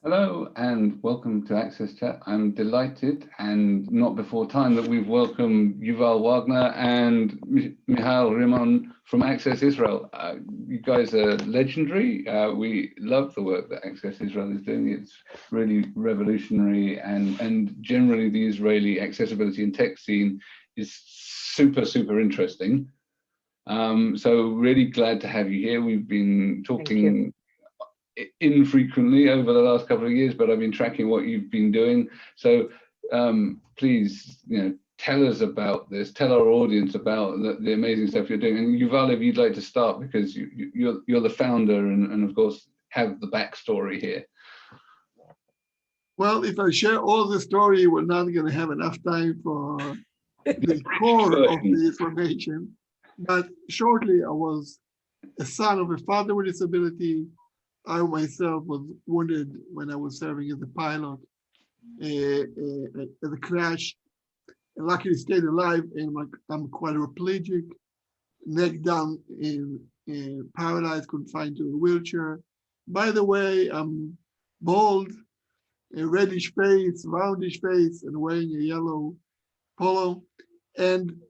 Hello and welcome to AXSChat. I'm delighted and not before time that we've welcomed Yuval Wagner and Michal Rimon from AXS Israel. You guys are legendary. We love the work that AXS Israel is doing. It's really revolutionary, and generally the Israeli accessibility and tech scene is super interesting. So really glad to have you here. We've been talking infrequently over the last couple of years, but I've been tracking what you've been doing. So please, tell us about this. Tell our audience about the amazing stuff you're doing. And Yuval, if you'd like to start, because you're the founder and of course have the backstory here. Well, if I share all the story, we're not going to have enough time for the core of the information. But shortly, I was a son of a father with disability. I myself was wounded when I was serving as a pilot at a crash. And luckily stayed alive, and I'm quadriplegic, neck down, paralyzed, confined to a wheelchair. By the way, I'm bald, a reddish face, roundish face, and wearing a yellow polo. And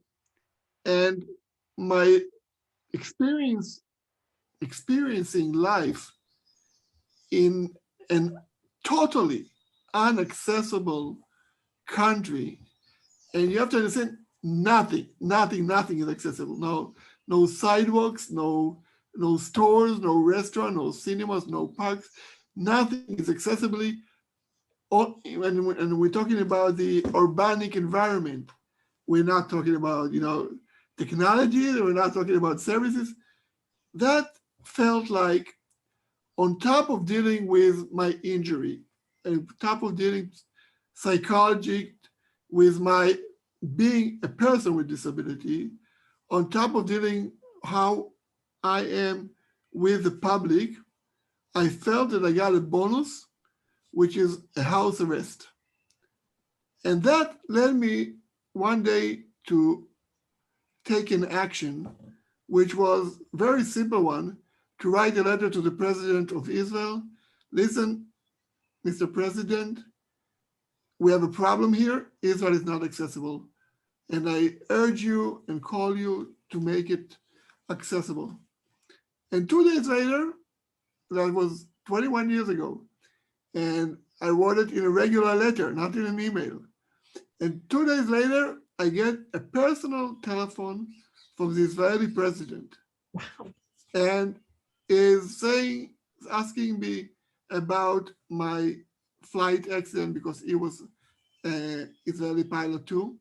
my experiencing life in an totally inaccessible country, and you have to understand, nothing is accessible. No sidewalks, no stores, no restaurant, no cinemas, no parks. Nothing is accessibly. And we're talking about the urbanic environment. We're not talking about technology. We're not talking about services. That felt like, on top of dealing with my injury, and on top of dealing psychology with my being a person with disability, on top of dealing how I am with the public, I felt that I got a bonus, which is a house arrest. And that led me one day to take an action, which was a very simple one, to write a letter to the President of Israel. Listen, Mr. President, we have a problem here. Israel is not accessible. And I urge you and call you to make it accessible. And 2 days later, that was 21 years ago, and I wrote it in a regular letter, not in an email. And 2 days later, I get a personal telephone from the Israeli president. Wow. And is asking me about my flight accident, because he was an Israeli pilot too.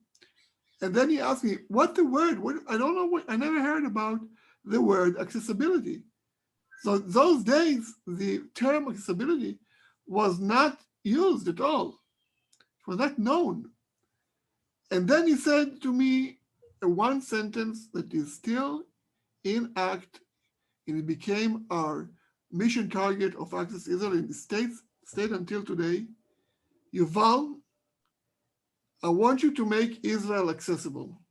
And then he asked me, what the word? I don't know I never heard about the word accessibility. So those days, the term accessibility was not used at all. It was not known. And then he said to me one sentence that is still in act, and it became our mission target of Access Israel in the state until today. Yuval, I want you to make Israel accessible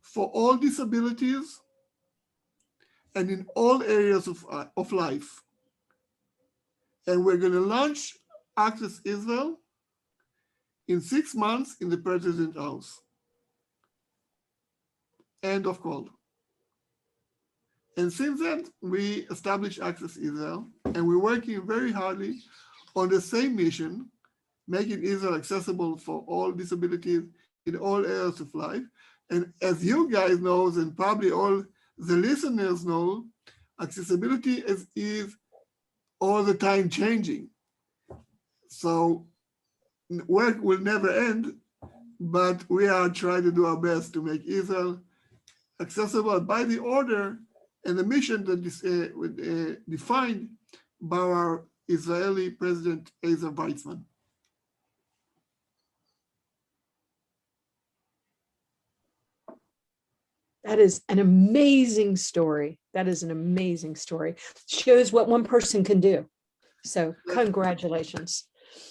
for all disabilities and in all areas of life. And we're going to launch Access Israel in 6 months in the President's house. End of call. And since then, we established Access Israel, and we're working very hardly on the same mission, making Israel accessible for all disabilities in all areas of life. And as you guys know, and probably all the listeners know, accessibility is all the time changing. So work will never end, but we are trying to do our best to make Israel accessible by the order and the mission that is defined by our Israeli President, Ezer Weizmann. That is an amazing story. That is an amazing story. Shows what one person can do. So congratulations.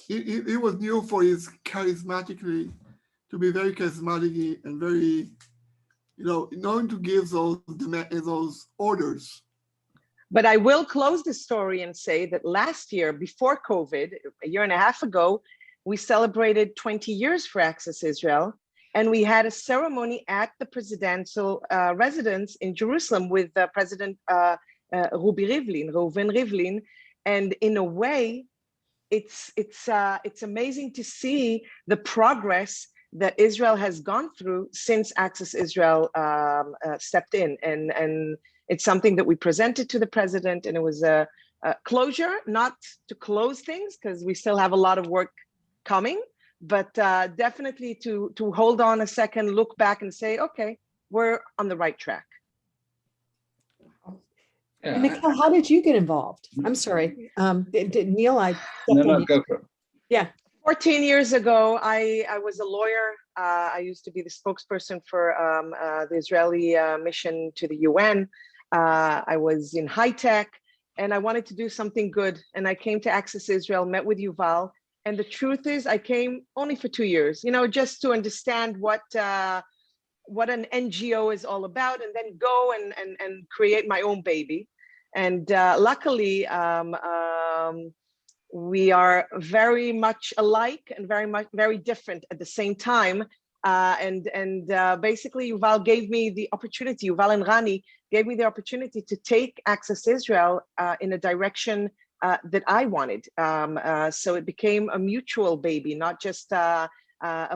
He was known for his to be very charismatic and very, known to give those orders. But I will close the story and say that last year, before COVID, a year and a half ago, we celebrated 20 years for Access Israel. And we had a ceremony at the presidential residence in Jerusalem with President Reuven Rivlin. And in a way, it's amazing to see the progress that Israel has gone through since Access Israel stepped in. And it's something that we presented to the president, and it was a closure, not to close things, because we still have a lot of work coming, but definitely to hold on a second, look back and say, okay, we're on the right track. Yeah. And Michal, how did you get involved? I'm sorry, Nel, No, go for it. Yeah. 14 years ago, I was a lawyer. I used to be the spokesperson for the Israeli mission to the UN. I was in high tech, and I wanted to do something good. And I came to Access Israel, met with Yuval. And the truth is, I came only for 2 years, just to understand what an NGO is all about, and then go and create my own baby. And luckily, we are very much alike and very different at the same time. Basically, Yuval gave me the opportunity, Yuval and Rani gave me the opportunity to take Access Israel in a direction that I wanted. So it became a mutual baby, not just a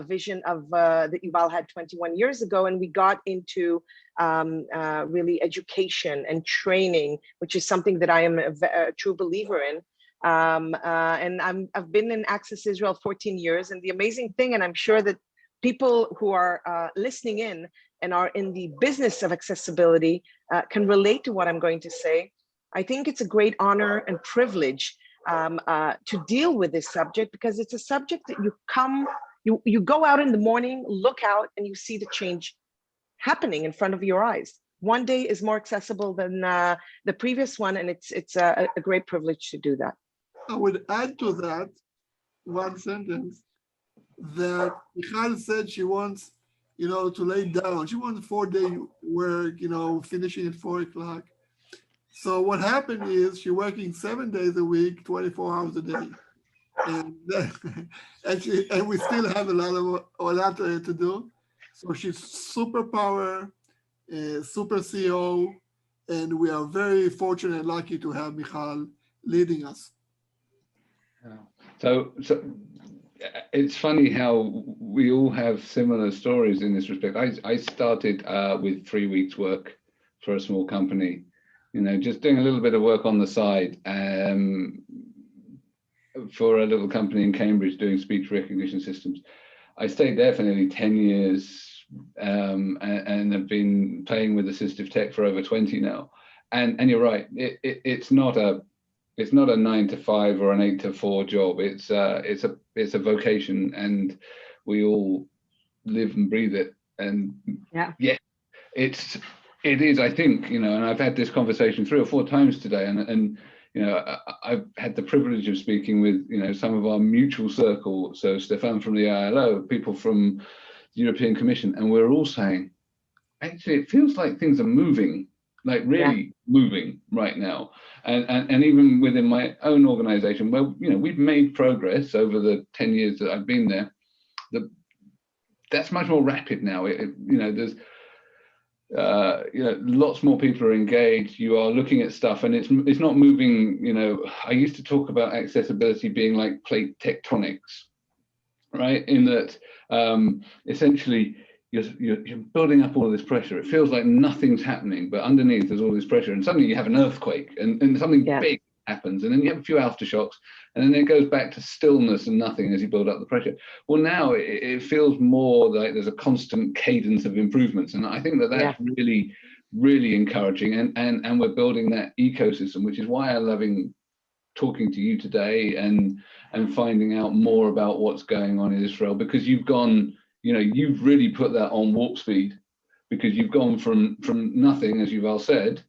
vision of that Yuval had 21 years ago. And we got into really education and training, which is something that I am a true believer in. And I've been in Access Israel 14 years. And the amazing thing, and I'm sure that people who are listening in and are in the business of accessibility can relate to what I'm going to say. I think it's a great honor and privilege to deal with this subject, because it's a subject that you go out in the morning, look out, and you see the change happening in front of your eyes. One day is more accessible than the previous one, and it's a great privilege to do that. I would add to that one sentence that Michal said she wants, to lay down. She wants 4-day work, finishing at 4 o'clock. So what happened is she's working 7 days a week, 24 hours a day. And we still have a lot to do. So she's superpower, super CEO, and we are very fortunate and lucky to have Michal leading us. So it's funny how we all have similar stories in this respect. I started with 3 weeks work for a small company, just doing a little bit of work on the side for a little company in Cambridge doing speech recognition systems. I stayed there for nearly 10 years and have been playing with assistive tech for over 20 now. And you're right, it's not a 9 to 5 or an 8 to 4 job. It's a vocation, and we all live and breathe it. And yeah, it is, I think, and I've had this conversation 3 or 4 times today, and I've had the privilege of speaking with, some of our mutual circle. So Stefan from the ILO, people from the European Commission, and we're all saying, actually, it feels like things are moving, like really moving right now. And even within my own organization, where, we've made progress over the 10 years that I've been there, that's much more rapid now. There's, lots more people are engaged. You are looking at stuff, and it's not moving. I used to talk about accessibility being like plate tectonics, right? In that, essentially, you're building up all of this pressure. It feels like nothing's happening, but underneath there's all this pressure, and suddenly you have an earthquake, and something big happens, and then you have a few aftershocks, and then it goes back to stillness and nothing as you build up the pressure. Well, now it feels more like there's a constant cadence of improvements, and I think that's really, really encouraging, and we're building that ecosystem, which is why I'm loving talking to you today and finding out more about what's going on in Israel, because you've gone, you've really put that on warp speed, because you've gone from nothing, as Yuval said,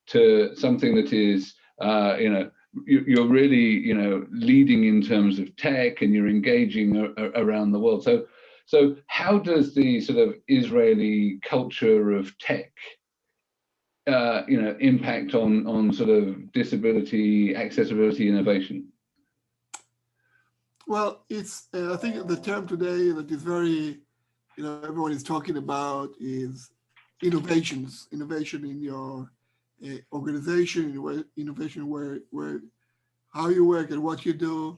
to something that is, you're really, leading in terms of tech, and you're engaging around the world. So how does the sort of Israeli culture of tech impact on sort of disability, accessibility, innovation? Well, it's I think the term today that is very, everyone is talking about is innovations. Innovation in your organization, innovation where how you work and what you do,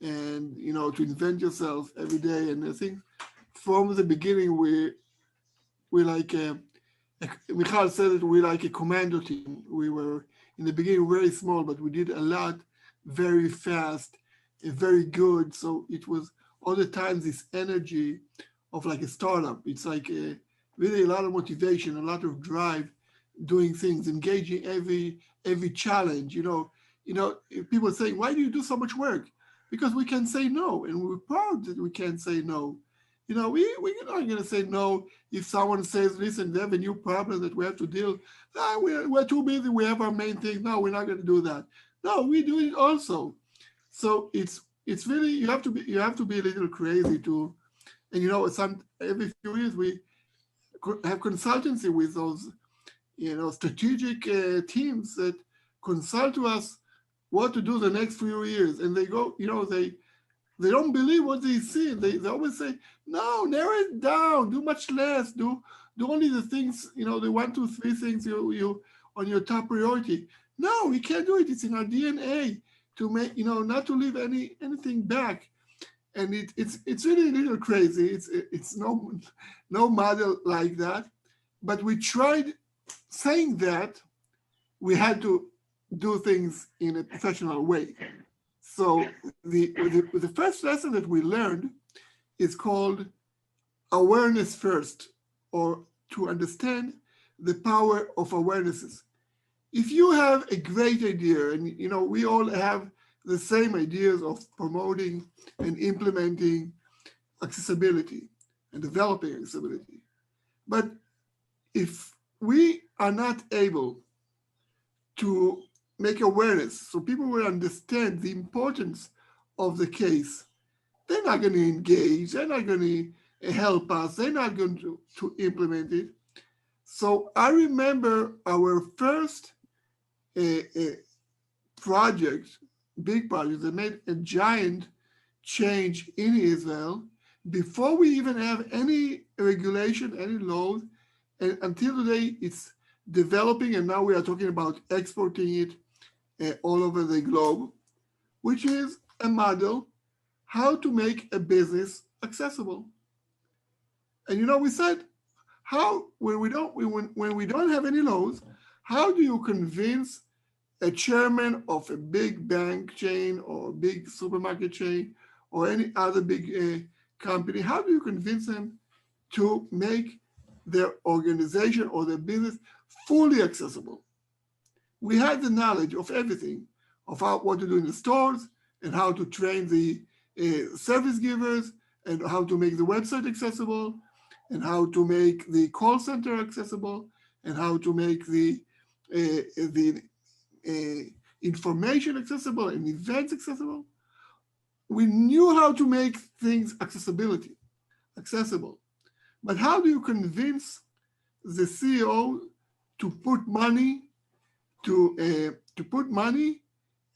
and to invent yourself every day. And I think from the beginning we like Michal said that we like a commando team. We were in the beginning very small, but we did a lot very fast and very good. So it was all the time this energy of like a startup. It's like really a lot of motivation, a lot of drive, doing things, engaging every challenge. People saying, why do you do so much work? Because we can say no, and we're proud that we can say no. We're not going to say no if someone says, listen, they have a new problem that we have to deal. We're too busy. We have our main thing. No, we're not going to do that. No, we do it also. So it's really, you have to be a little crazy to, and every few years we have consultancy with those, strategic teams that consult to us what to do the next few years. And they go, they don't believe what they see. They always say, no, narrow it down, do much less, do only the things, the 1, 2, 3 things you on your top priority. No, we can't do it. It's in our DNA to make, not to leave anything back. And it's really a little crazy. It's no model like that. But we tried saying that we had to do things in a professional way. So the first lesson that we learned is called awareness first, or to understand the power of awarenesses. If you have a great idea, and we all have the same ideas of promoting and implementing accessibility and developing accessibility, but if we are not able to make awareness so people will understand the importance of the case, they're not going to engage, they're not going to help us, they're not going to implement it. So I remember our first project, big project, that made a giant change in Israel before we even have any regulation, any laws, and until today it's developing, and now we are talking about exporting it all over the globe, which is a model how to make a business accessible. And we said, how when we don't have any laws, how do you convince a chairman of a big bank chain or big supermarket chain or any other big company? How do you convince them to make their organization or their business fully accessible? We had the knowledge of everything, of what to do in the stores and how to train the service givers and how to make the website accessible and how to make the call center accessible and how to make the information accessible and events accessible. We knew how to make things accessible. But how do you convince the CEO to put money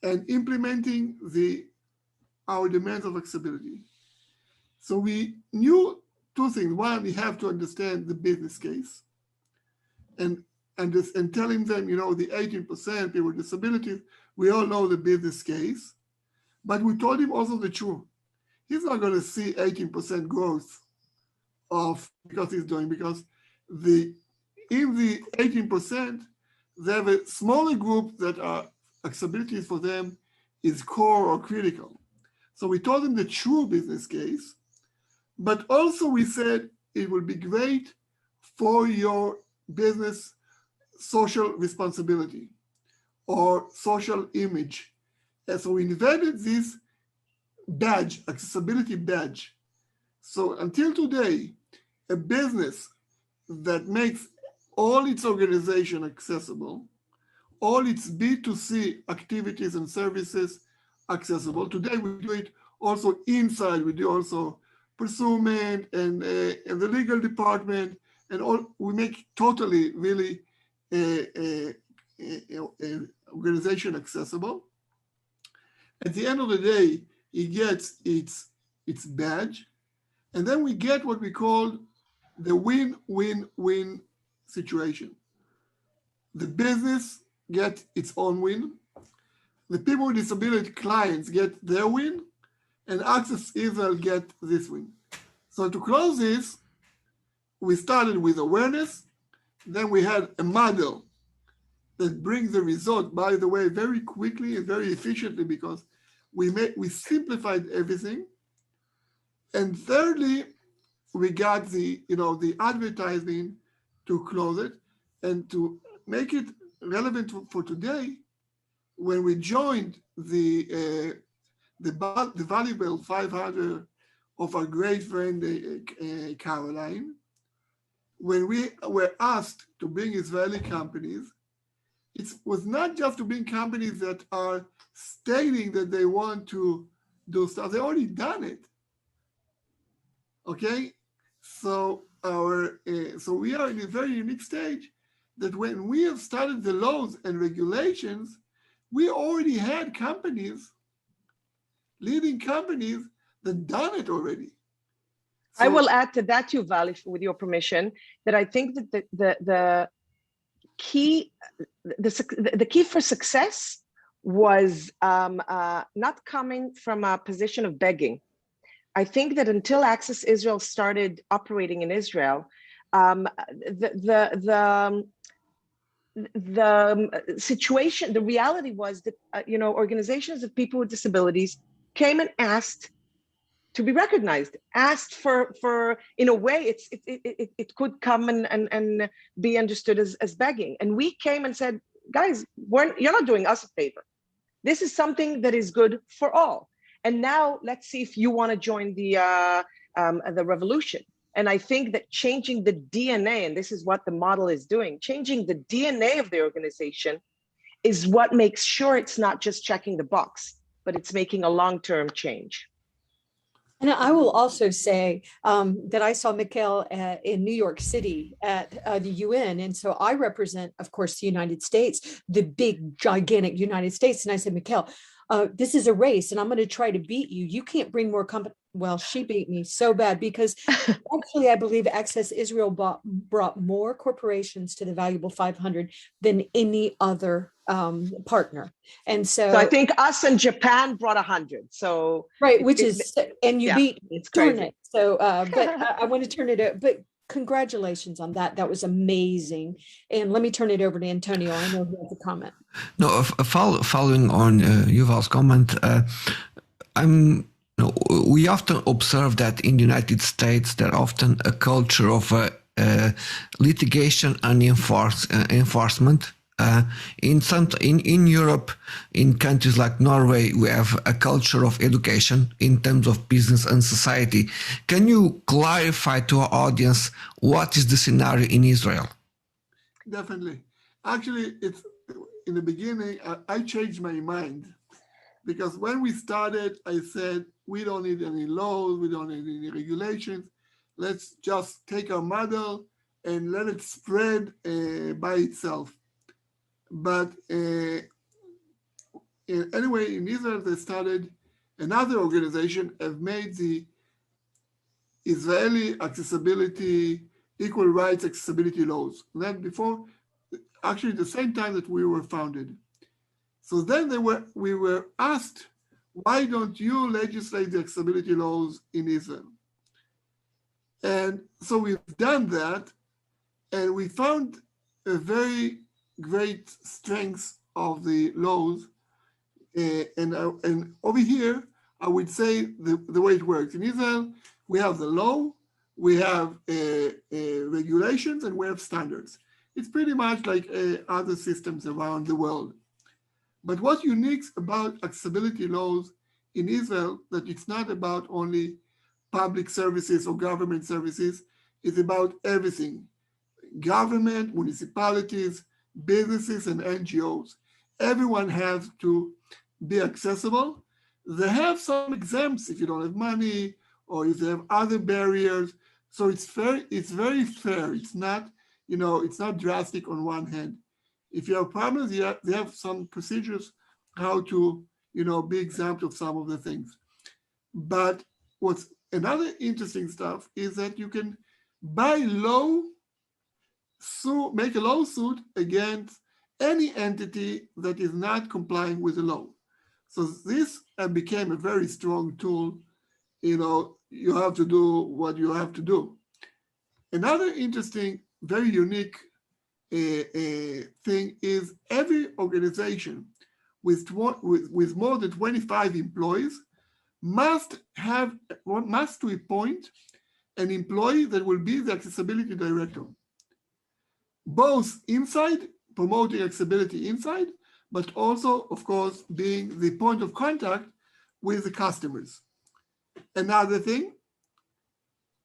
and implementing our demands of accessibility? So we knew two things. One, we have to understand the business case and telling them, the 18% people with disabilities, we all know the business case, but we told him also the truth. He's not going to see 18% growth because in the 18%, they have a smaller group that are accessibility for them is core or critical. So we told them the true business case, but also we said it would be great for your business social responsibility or social image. And so we invented this badge, accessibility badge. So until today, a business that makes all its organization accessible, all its B2C activities and services accessible. Today we do it also inside. We do also procurement and the legal department and all. We make totally really organization accessible. At the end of the day, it gets its badge, and then we get what we call the win-win-win situation. The business gets its own win, the people with disability clients get their win, and Access Israel get this win. So to close this, we started with awareness, then we had a model that brings the result, by the way, very quickly and very efficiently, because we simplified everything. And thirdly, we got the advertising to close it, and to make it relevant for today. When we joined the valuable 500 of our great friend Caroline, when we were asked to bring Israeli companies, it was not just to bring companies that are stating that they want to do stuff. They already done it. Okay, so we are in a very unique stage that when we have started the laws and regulations, we already had companies, leading companies, that done it already. I will add to that, Yuval, with your permission, that I think that the key for success was not coming from a position of begging. I think that until Access Israel started operating in Israel, the situation, the reality was that organizations of people with disabilities came and asked to be recognized, asked for in a way it could come and be understood as begging. And we came and said, guys, you're not doing us a favor. This is something that is good for all. And now let's see if you want to join the revolution. And I think that changing the DNA, and this is what the model is doing, changing the DNA of the organization is what makes sure it's not just checking the box, but it's making a long-term change. And I will also say that I saw Michal in New York City at the UN. And so I represent, of course, the United States, the big, gigantic United States. And I said, Michal, this is a race and I'm going to try to beat you. You can't bring more company. Well, she beat me so bad because actually I believe Access Israel brought more corporations to the valuable 500 than any other partner. And so I think us and Japan brought 100. So right, which is, and you beat me. It's crazy. It. So, but I want to turn it over, but congratulations on that. That was amazing. And let me turn it over to Antonio. I know he has a comment. No, following on Yuval's comment, we often observe that in the United States, there's often a culture of litigation and enforcement. In Europe, in countries like Norway, we have a culture of education in terms of business and society. Can you clarify to our audience what is the scenario in Israel? Definitely. Actually, it's in the beginning, I changed my mind. Because when we started, I said, we don't need any laws, we don't need any regulations. Let's just take our model and let it spread by itself. But anyway, in Israel, they started another organization, have made the Israeli accessibility, equal rights accessibility laws. And then before, actually the same time that we were founded. So then we were asked, why don't you legislate the accessibility laws in Israel? And so we've done that, and we found a very great strength of the laws. And over here, I would say the way it works. In Israel, we have the law, we have regulations, and we have standards. It's pretty much like other systems around the world. But what's unique about accessibility laws in Israel, that it's not about only public services or government services, it's about everything. Government, municipalities, businesses, and NGOs. Everyone has to be accessible. They have some exempts if you don't have money or if they have other barriers. So it's very fair. It's not, it's not drastic on one hand. If you have problems, they have some procedures how to, be exempt of some of the things. But what's another interesting stuff is that you can make a lawsuit against any entity that is not complying with the law. So this became a very strong tool. You have to do what you have to do. Another interesting, very unique thing is every organization with more than 25 employees must appoint an employee that will be the accessibility director, both inside, promoting accessibility inside, but also, of course, being the point of contact with the customers. Another thing,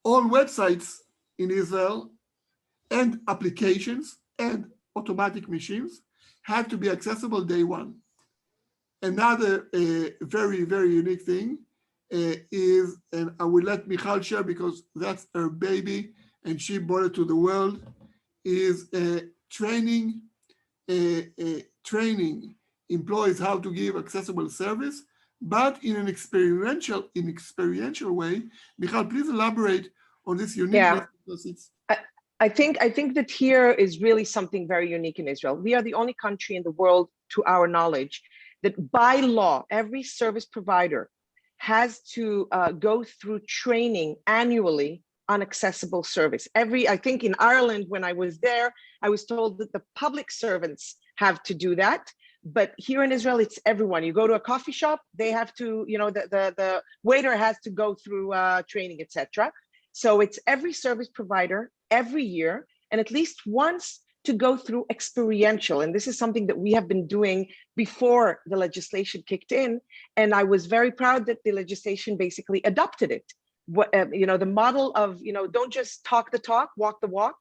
all websites in Israel and applications and automatic machines have to be accessible day one. Another very, very unique thing is, and I will let Michal share because that's her baby and she brought it to the world, is training employees how to give accessible service, but in an experiential way. Michal, please elaborate on this uniqueness. Yeah. Because it's I think that here is really something very unique in Israel. We are the only country in the world, to our knowledge, that by law, every service provider has to go through training annually on accessible service. I think in Ireland, when I was there, I was told that the public servants have to do that. But here in Israel, it's everyone. You go to a coffee shop, they have to, the waiter has to go through training, etc. So it's every service provider every year, and at least once to go through experiential. And this is something that we have been doing before the legislation kicked in. And I was very proud that the legislation basically adopted it. The model of, don't just talk the talk, walk the walk.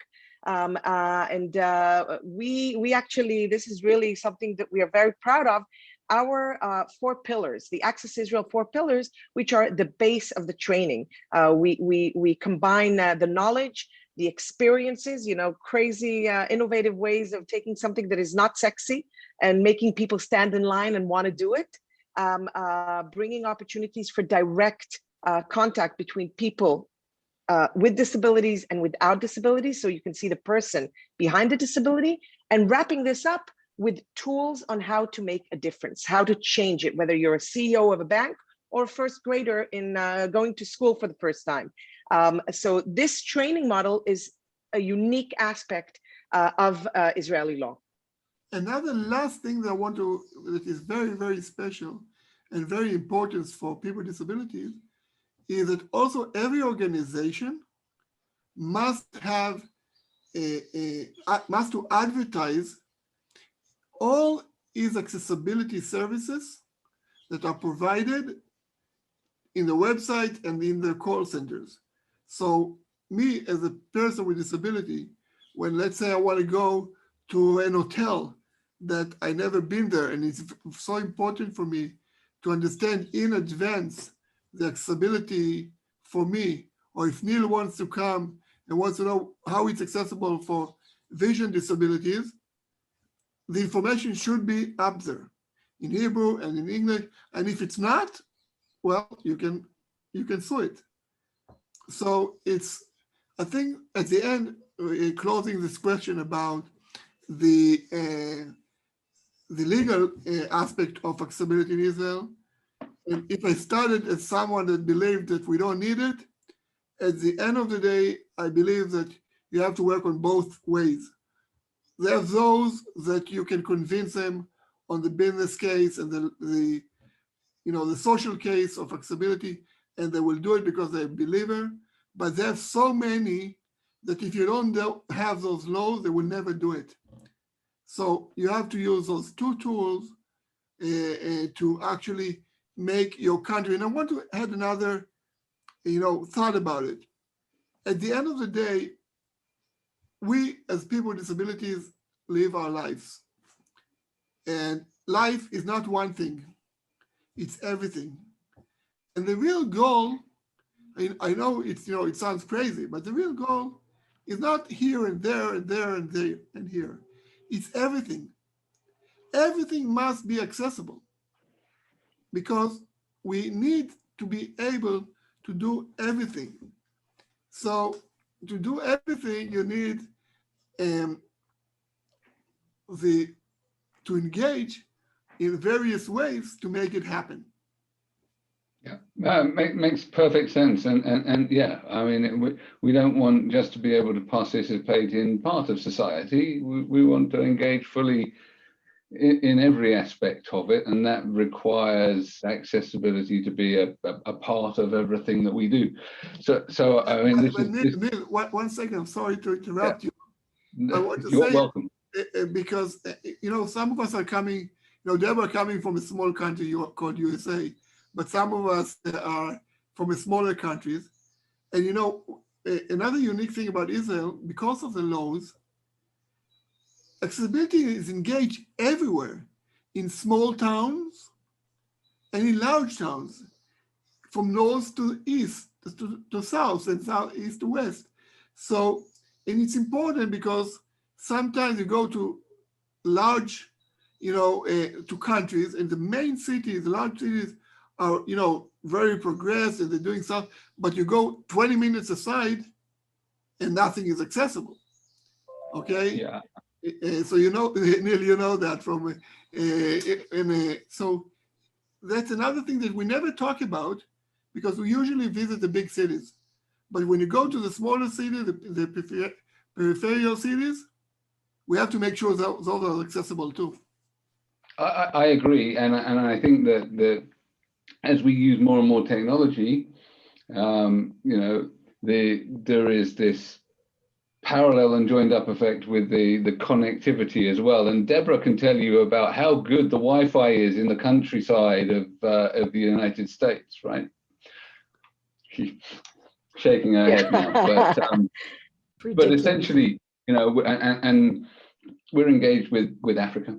We actually, this is really something that we are very proud of. Our 4 pillars, the Access Israel 4 pillars, which are the base of the training. We combine the knowledge, the experiences, crazy, innovative ways of taking something that is not sexy and making people stand in line and want to do it, bringing opportunities for direct contact between people with disabilities and without disabilities, so you can see the person behind the disability, and wrapping this up with tools on how to make a difference, how to change it, whether you're a CEO of a bank or a first grader in going to school for the first time. So this training model is a unique aspect of Israeli law. Another last thing that is very, very special and very important for people with disabilities is that also every organization must have must to advertise all its accessibility services that are provided in the website and in the call centers. So me as a person with disability, when let's say I want to go to an hotel that I never been there, and it's so important for me to understand in advance the accessibility for me, or if Neil wants to come and wants to know how it's accessible for vision disabilities, the information should be up there in Hebrew and in English. And if it's not, well, you can sue it. So I think at the end, closing this question about the legal aspect of accessibility in Israel, and if I started as someone that believed that we don't need it, at the end of the day, I believe that you have to work on both ways. There are those that you can convince them on the business case and the social case of accessibility, and they will do it because they're a believer. But there are so many that if you don't have those laws, they will never do it. So you have to use those 2 tools to actually make your country. And I want to add another, thought about it. At the end of the day, we as people with disabilities live our lives. And life is not one thing, it's everything. And the real goal, I know it's, it sounds crazy, but the real goal is not here and there and there and there and here. It's everything. everything must be accessible because we need to be able to do everything. So to do everything, you need to engage in various ways to make it happen. Yeah, makes perfect sense, and yeah, I mean, we don't want just to be able to participate in part of society. We want to engage fully in every aspect of it, and that requires accessibility to be a part of everything that we do. So I mean, Nel, 1 second. I'm sorry to interrupt you. I want to You're say, welcome. Because some of us are coming. Debra coming from a small country called USA, but some of us are from smaller countries. And another unique thing about Israel, because of the laws, accessibility is engaged everywhere, in small towns and in large towns, from north to east, to south, and east to west. So, and it's important because sometimes you go to large, to countries, and the main cities, the large cities are, very progressed and they're doing stuff, but you go 20 minutes aside and nothing is accessible. Okay? Yeah. So Nel, that from, so that's another thing that we never talk about because we usually visit the big cities. But when you go to the smaller cities, the peripheral cities, we have to make sure that those are accessible too. I agree, and I think that as we use more and more technology, there is this parallel and joined up effect with the connectivity as well. And Debra can tell you about how good the Wi-Fi is in the countryside of the United States, right? She's shaking her head now, but essentially, and we're engaged with Africa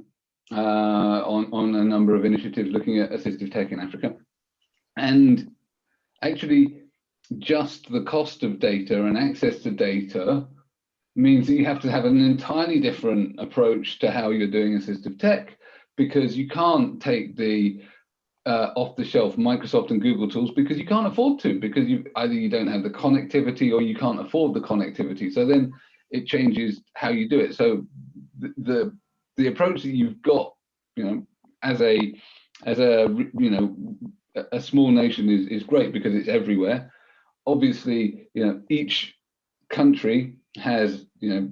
on a number of initiatives looking at assistive tech in Africa, and actually, just the cost of data and access to data means that you have to have an entirely different approach to how you're doing assistive tech, because you can't take the off-the-shelf Microsoft and Google tools because you can't afford to, because either you don't have the connectivity or you can't afford the connectivity. So then it changes how you do it. So the approach that you've got, as a small nation is great because it's everywhere. Obviously, each country has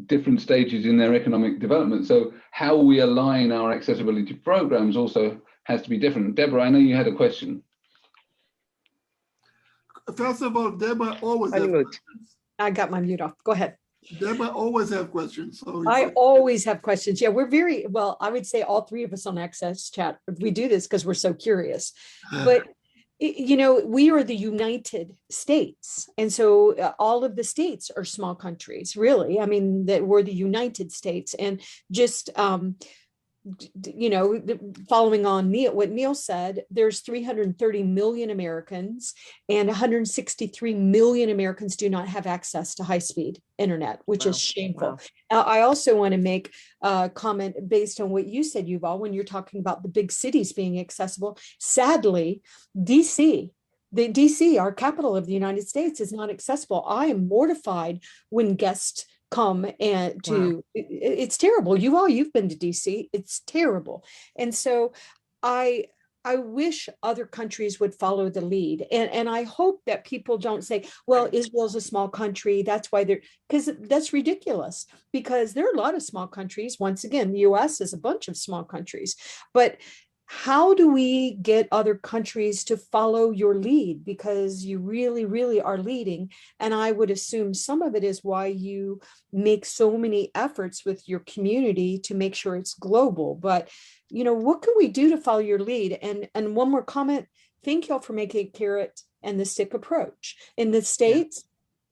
different stages in their economic development. So how we align our accessibility programs also has to be different. Debra, I know you had a question. First of all, Debra always has questions. I got my mute off. Go ahead. Debra always have questions. So I always have questions. Yeah, we're very, well, I would say all three of us on AXSChat, we do this because we're so curious. But we are the United States. And so all of the states are small countries, really. I mean, that we're the United States. And just, following on what Nel said, there's 330 million Americans, and 163 million Americans do not have access to high-speed internet, which is shameful. Wow. I also want to make a comment based on what you said, Yuval, when you're talking about the big cities being accessible. Sadly, DC, our capital of the United States, is not accessible. I am mortified when guests come and it's terrible. You've been to DC, it's terrible. And so I wish other countries would follow the lead. And I hope that people don't say, well, Israel's a small country, that's why because that's ridiculous, because there are a lot of small countries. Once again, the US is a bunch of small countries, but how do we get other countries to follow your lead? Because you really, really are leading. And I would assume some of it is why you make so many efforts with your community to make sure it's global. But, what can we do to follow your lead? And one more comment, thank y'all for making a carrot and the stick approach. In the States,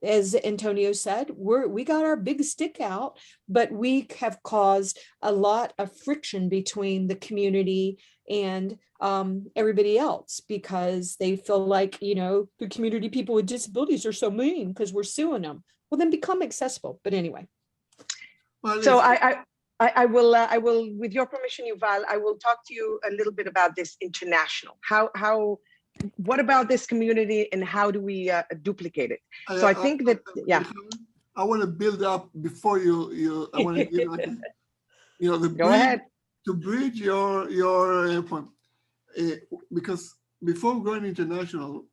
as Antonio said, we got our big stick out, but we have caused a lot of friction between the community and everybody else, because they feel like, the community people with disabilities are so mean because we're suing them. Well, then become accessible. But anyway. So I I will, with your permission, Yuval, I will talk to you a little bit about this international. What about this community and how do we duplicate it? So I think that, yeah. I want to build up before I want to give like, Go ahead. To bridge your point. Because before going international,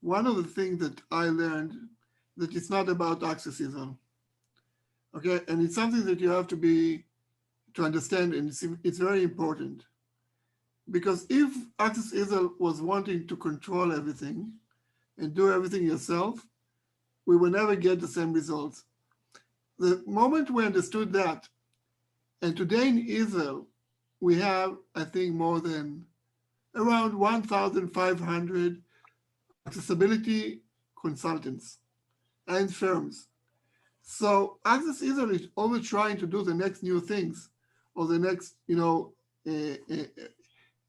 one of the things that I learned that it's not about accessism. Okay, and it's something that you have to understand, and it's very important. Because if Access Israel was wanting to control everything and do everything yourself, we will never get the same results. The moment we understood that, and today in Israel, we have, I think, more than around 1,500 accessibility consultants and firms. So Access Israel is always trying to do the next new things or the next,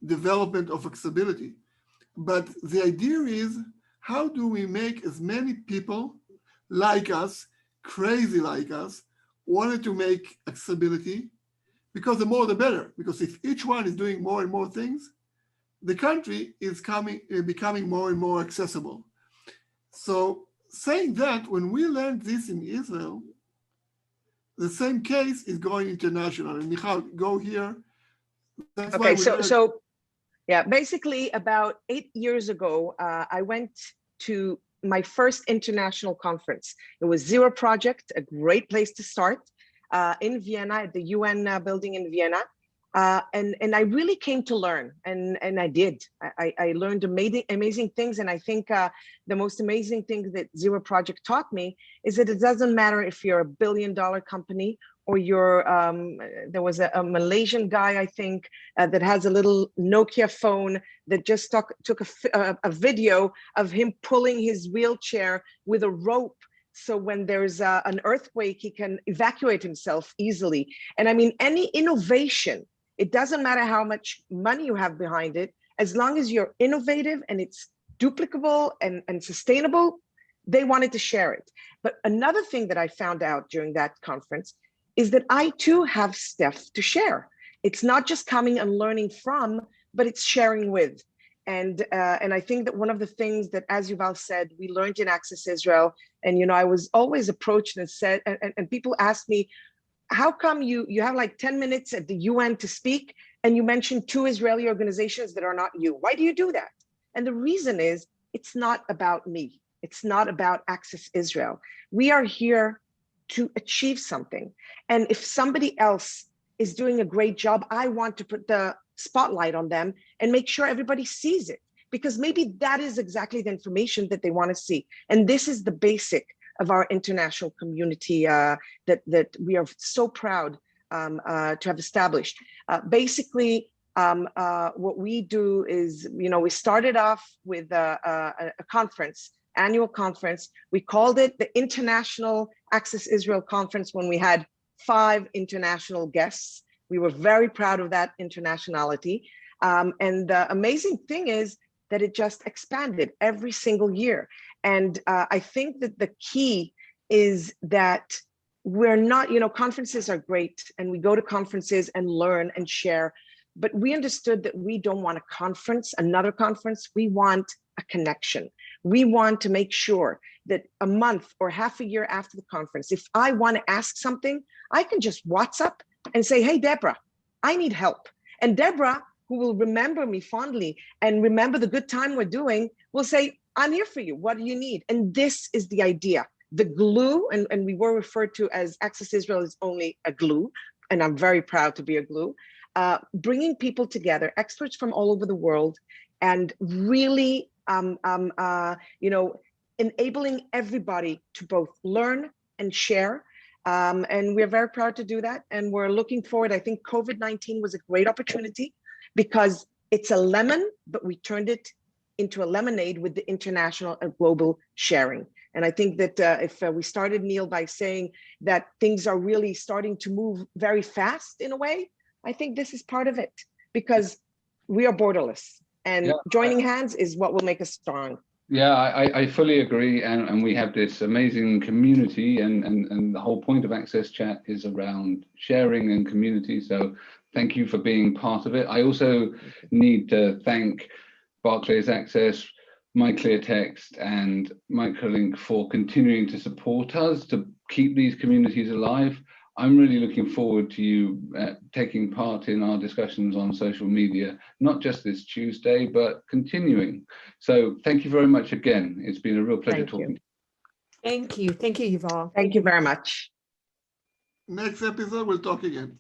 development of accessibility. But the idea is, how do we make as many people like us, crazy like us, wanted to make accessibility? Because the more the better. Because if each one is doing more and more things, the country is becoming more and more accessible. So saying that, when we learned this in Israel, the same case is going international. And Michal, go here. That's okay, so yeah, basically about 8 years ago, I went to my first international conference. It was Zero Project, a great place to start, in Vienna, at the UN building in Vienna. And I really came to learn, and I did. I learned amazing things, and I think the most amazing thing that Zero Project taught me is that it doesn't matter if you're $1 billion company or you're, there was a Malaysian guy, I think, that has a little Nokia phone that just took a video of him pulling his wheelchair with a rope. So when there's an earthquake, he can evacuate himself easily. And I mean, any innovation, it doesn't matter how much money you have behind it, as long as you're innovative and it's duplicable and sustainable, they wanted to share it. But another thing that I found out during that conference is that I too have stuff to share. It's not just coming and learning from, but it's sharing with. And I think that one of the things that, as Yuval said, we learned in Access Israel, and I was always approached and said, and people asked me, how come you have like 10 minutes at the UN to speak and you mentioned 2 Israeli organizations that are not you? Why do you do that? And the reason is, it's not about me. It's not about Access Israel. We are here to achieve something. And if somebody else is doing a great job, I want to put the spotlight on them and make sure everybody sees it, because maybe that is exactly the information that they want to see. And this is the basic of our international community that we are so proud to have established. Basically, what we do is, we started off with a conference, annual conference. We called it the International Access Israel Conference when we had 5 international guests. We were very proud of that internationality. And the amazing thing is that it just expanded every single year. And I think that the key is that we're not, conferences are great and we go to conferences and learn and share, but we understood that we don't want a conference, another conference. We want a connection. We want to make sure that a month or half a year after the conference, if I want to ask something, I can just WhatsApp and say, hey, Debra, I need help. And Debra, who will remember me fondly and remember the good time we're doing, will say, I'm here for you. What do you need? And this is the idea. The glue, and we were referred to as Access Israel is only a glue, and I'm very proud to be a glue, bringing people together, experts from all over the world, and really, enabling everybody to both learn and share. And we're very proud to do that. And we're looking forward. I think COVID-19 was a great opportunity because it's a lemon, but we turned it into a lemonade with the international and global sharing. And I think that if we started, Neil, by saying that things are really starting to move very fast in a way, I think this is part of it, because we are borderless, and joining hands is what will make us strong. Yeah, I fully agree, and we have this amazing community, and the whole point of AXSChat is around sharing and community. So thank you for being part of it. I also need to thank Barclays Access, MyClearText, and Microlink for continuing to support us to keep these communities alive. I'm really looking forward to you taking part in our discussions on social media, not just this Tuesday, but continuing. So thank you very much again. It's been a real pleasure talking to you. Thank you. Thank you, Yuval. Thank you very much. Next episode, we'll talk again.